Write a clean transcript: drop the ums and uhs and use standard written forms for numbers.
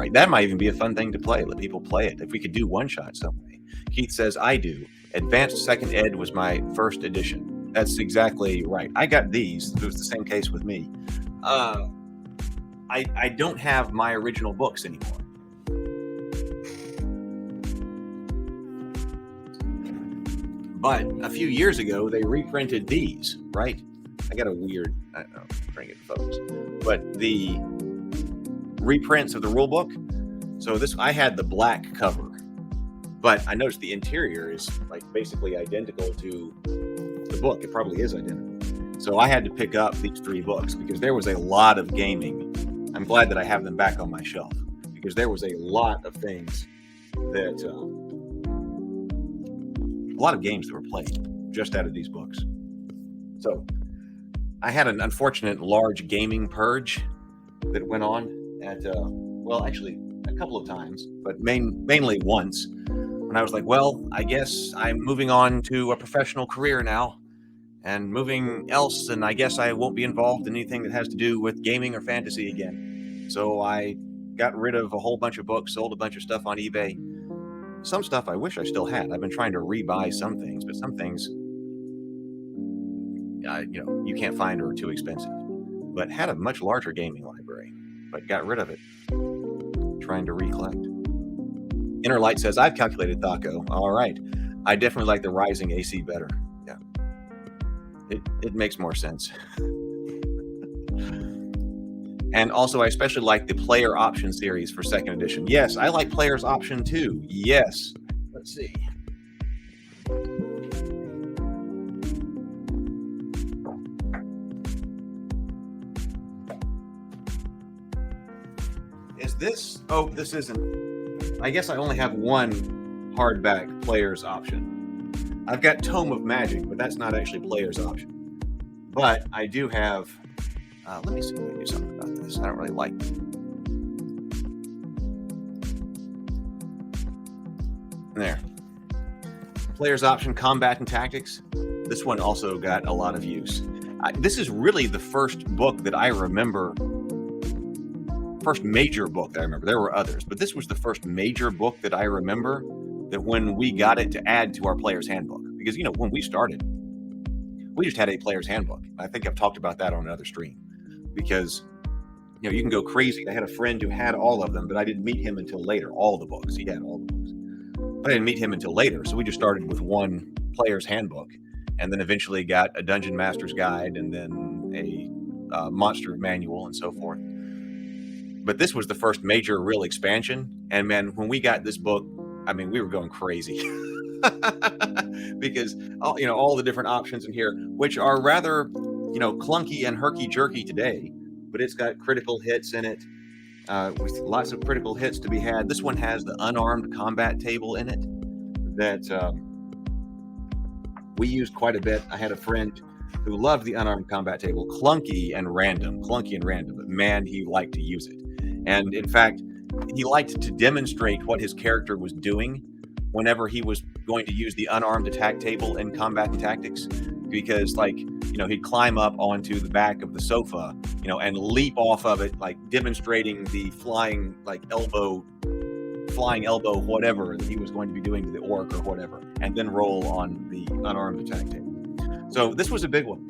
right. That might even be a fun thing to play. Let people play it. If we could do one shot some way. Keith says, I do. Advanced Second Ed was my first edition. That's exactly right. I got these. It was the same case with me. I don't have my original books anymore. But a few years ago, they reprinted these, right? I got a weird, I don't know, I'm trying to get the photos. But the reprints of the rule book. So I had the black cover, but I noticed the interior is like basically identical to the book. It probably is identical. So I had to pick up these 3 books because there was a lot of gaming. I'm glad that I have them back on my shelf because there was a lot of things that, a lot of games that were played just out of these books. So I had an unfortunate large gaming purge that went on at, well, actually a couple of times, but mainly once when I was like, well, I guess I'm moving on to a professional career now and moving else. And I guess I won't be involved in anything that has to do with gaming or fantasy again. So I got rid of a whole bunch of books, sold a bunch of stuff on eBay. Some stuff I wish I still had. I've been trying to rebuy some things, but some things, you can't find or are too expensive. But had a much larger gaming library, but got rid of it. Trying to recollect. Inner Light says, I've calculated Thaco. All right. I definitely like the rising AC better. Yeah. It makes more sense. And also, I especially like the player option series for 2nd edition. Yes, I like player's option too. Yes. Let's see. Is this? Oh, this isn't. I guess I only have one hardback player's option. I've got Tome of Magic, but that's not actually player's option. But I do have. Let me see if I can do something about this. I don't really like it. There. Player's option, combat and tactics. This one also got a lot of use. This is really the first book that I remember. First major book that I remember. There were others, but this was the first major book that I remember that when we got it to add to our player's handbook. Because, when we started, we just had a player's handbook. I think I've talked about that on another stream. Because, you can go crazy. I had a friend who had all of them, but I didn't meet him until later. All the books. He had all the books. But I didn't meet him until later. So we just started with one player's handbook and then eventually got a Dungeon Master's Guide and then a monster manual and so forth. But this was the first major real expansion. And man, when we got this book, we were going crazy. Because, all the different options in here, which are rather... clunky and herky-jerky today, but it's got critical hits in it, with lots of critical hits to be had. This one has the unarmed combat table in it that we used quite a bit. I had a friend who loved the unarmed combat table, clunky and random, but man, he liked to use it. And in fact, he liked to demonstrate what his character was doing whenever he was going to use the unarmed attack table in combat and tactics. Because he'd climb up onto the back of the sofa, and leap off of it, like demonstrating the flying elbow, whatever that he was going to be doing to the orc or whatever, and then roll on the unarmed attack table. So this was a big one.